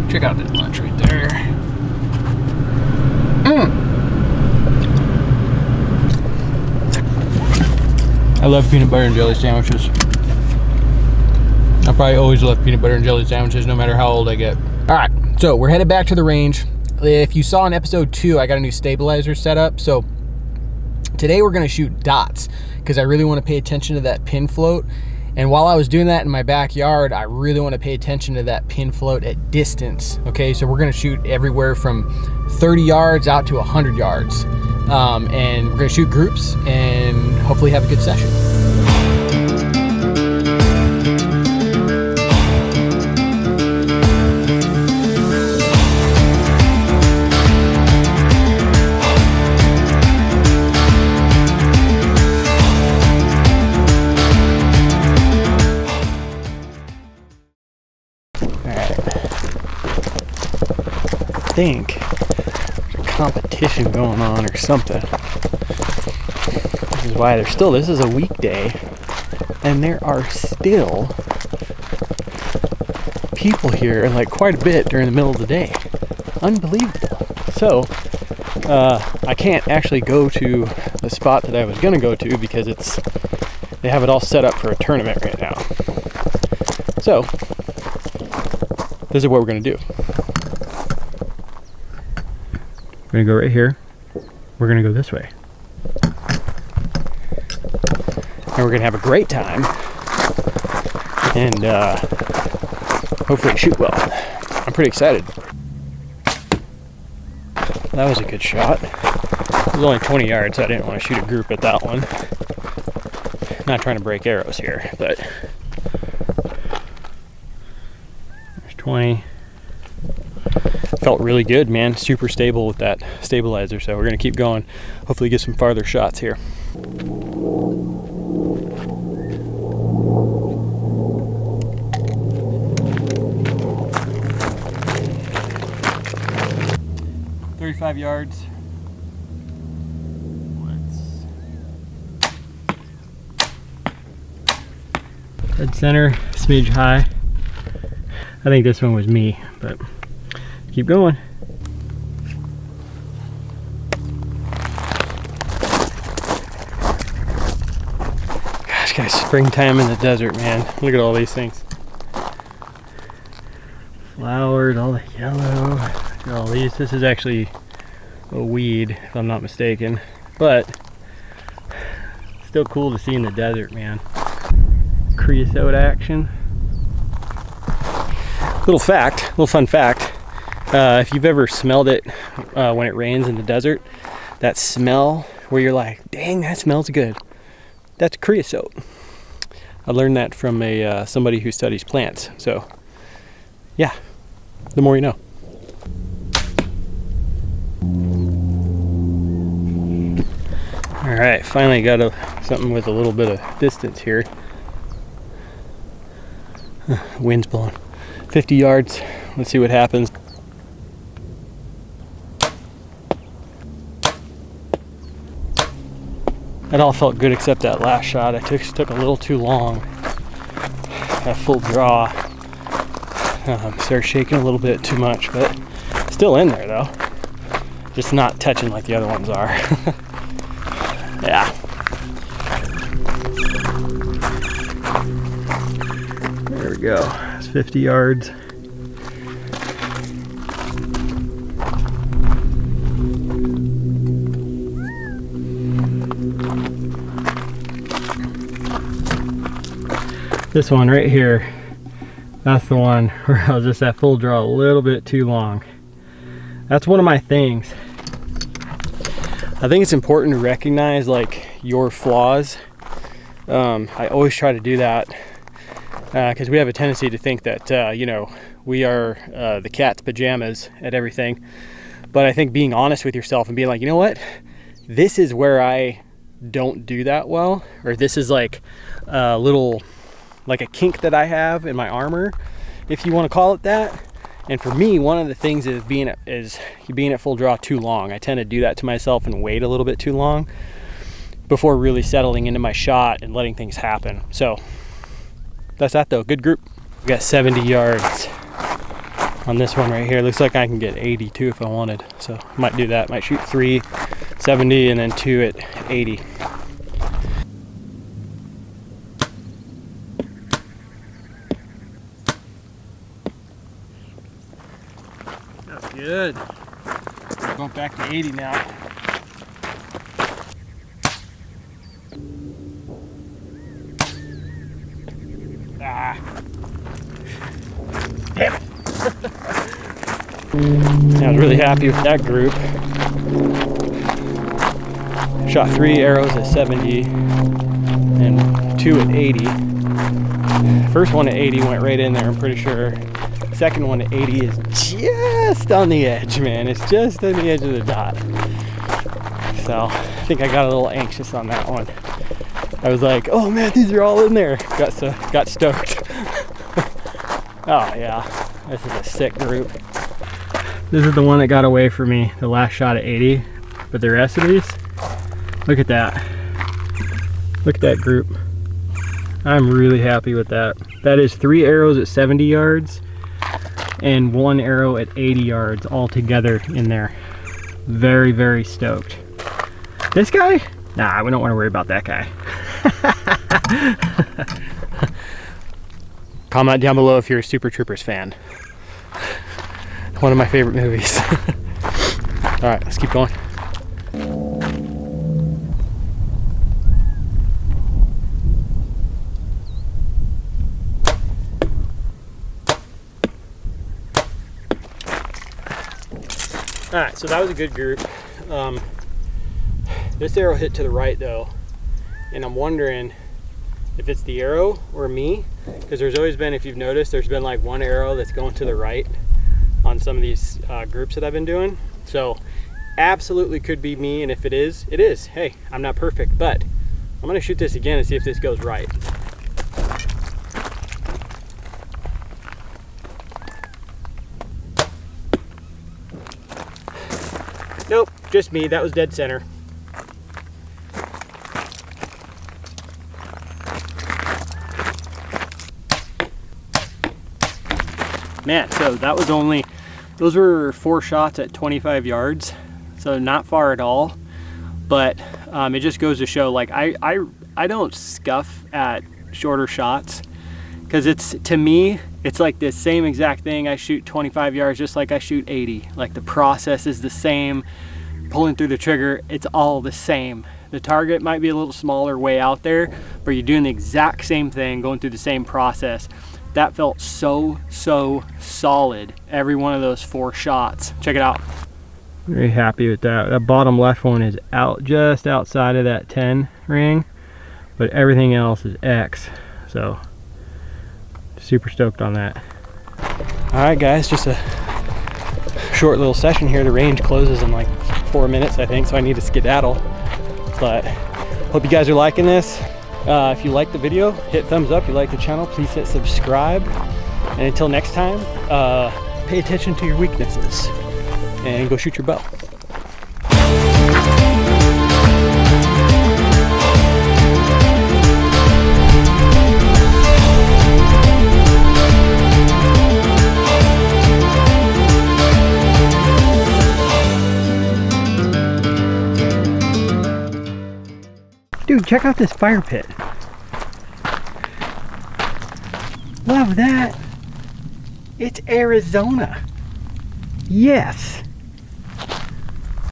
Check out that lunch right there. I love peanut butter and jelly sandwiches. I probably always love peanut butter and jelly sandwiches no matter how old I get. All right, so we're headed back to the range. If you saw in episode 2, I got a new stabilizer set up. So today we're gonna shoot dots because I really wanna pay attention to that pin float. And while I was doing that in my backyard, I really wanna pay attention to that pin float at distance, okay? So we're gonna shoot everywhere from 30 yards out to 100 yards. And we're gonna shoot groups and hopefully have a good session. I think there's a competition going on or something. This is why this is a weekday and there are still people here, like quite a bit during the middle of the day. Unbelievable. So I can't actually go to the spot that I was gonna go to because they have it all set up for a tournament right now. So this is what we're gonna do. We're gonna go right here. We're gonna go this way. And we're gonna have a great time. And hopefully shoot well. I'm pretty excited. That was a good shot. It was only 20 yards, so I didn't want to shoot a group at that one. Not trying to break arrows here, but there's 20. Felt really good, man. Super stable with that stabilizer, so we're gonna keep going. Hopefully get some farther shots here. "35 yards. Dead center, smidge high. I think this one was me, but keep going. Gosh, guys, springtime in the desert, man. Look at all these things. Flowers, all the yellow. Look at all these. This is actually a weed, if I'm not mistaken. But still cool to see in the desert, man. Creosote action. Little fun fact. If you've ever smelled it when it rains in the desert, that smell where you're like, dang, that smells good. That's creosote. I learned that from somebody who studies plants. So yeah, the more you know. All right, finally got something with a little bit of distance here. Wind's blowing. 50 yards. Let's see what happens. It all felt good except that last shot. I took a little too long. At full draw. Started shaking a little bit too much, but still in there though. Just not touching like the other ones are. Yeah. There we go. It's 50 yards. This one right here, that's the one where I was just at full draw a little bit too long. That's one of my things. I think it's important to recognize like your flaws. I always try to do that because we have a tendency to think that you know, we are the cat's pajamas at everything. But I think being honest with yourself and being like, you know what, this is where I don't do that well, or this is like a little, like a kink that I have in my armor, if you want to call it that. And for me, one of the things is being at full draw too long. I tend to do that to myself and wait a little bit too long before really settling into my shot and letting things happen. So that's that though. Good group. We got 70 yards. on this one right here. Looks like I can get 80 too if I wanted. So I might do that. Might shoot 3 70 and then 2 at 80. That's good. Going back to 80 now. Ah. Damn it. I was really happy with that group. Shot 3 arrows at 70 and 2 at 80. First one at 80 went right in there, I'm pretty sure. Second one at 80 is just on the edge, man. It's just on the edge of the dot. So I think I got a little anxious on that one. I was like, oh man, these are all in there. Got stoked. Oh yeah, this is a sick group. This is the one that got away from me, the last shot at 80. But the rest of these, look at that. Look at that group. I'm really happy with that. That is 3 arrows at 70 yards and 1 arrow at 80 yards all together in there. Very, very stoked. This guy? Nah, we don't want to worry about that guy. Comment down below if you're a Super Troopers fan. One of my favorite movies. All right, let's keep going. All right, so that was a good group. This arrow hit to the right though, and I'm wondering if it's the arrow or me, because there's always been, if you've noticed, there's been like one arrow that's going to the right on some of these groups that I've been doing. So absolutely could be me, and if it is, it is. Hey, I'm not perfect, but I'm gonna shoot this again and see if this goes right. Nope, just me. That was dead center. Man, so that was only, those were 4 shots at 25 yards, so not far at all. But it just goes to show, like, I don't scuff at shorter shots, because it's, to me, it's like the same exact thing. I shoot 25 yards just like I shoot 80. Like, the process is the same. Pulling through the trigger, it's all the same. The target might be a little smaller way out there, but you're doing the exact same thing, going through the same process. That felt so solid, every one of those 4 shots. Check it out. Very happy with that. That bottom left one is out, just outside of that 10 ring, but everything else is X. So super stoked on that. All right guys, just a short little session here. The range closes in like 4 minutes, I think, so I need to skedaddle. But hope you guys are liking this. If you like the video, hit thumbs up. If you like the channel, please hit subscribe. And until next time, pay attention to your weaknesses and go shoot your bow. Dude, check out this fire pit. Love that. It's Arizona. Yes.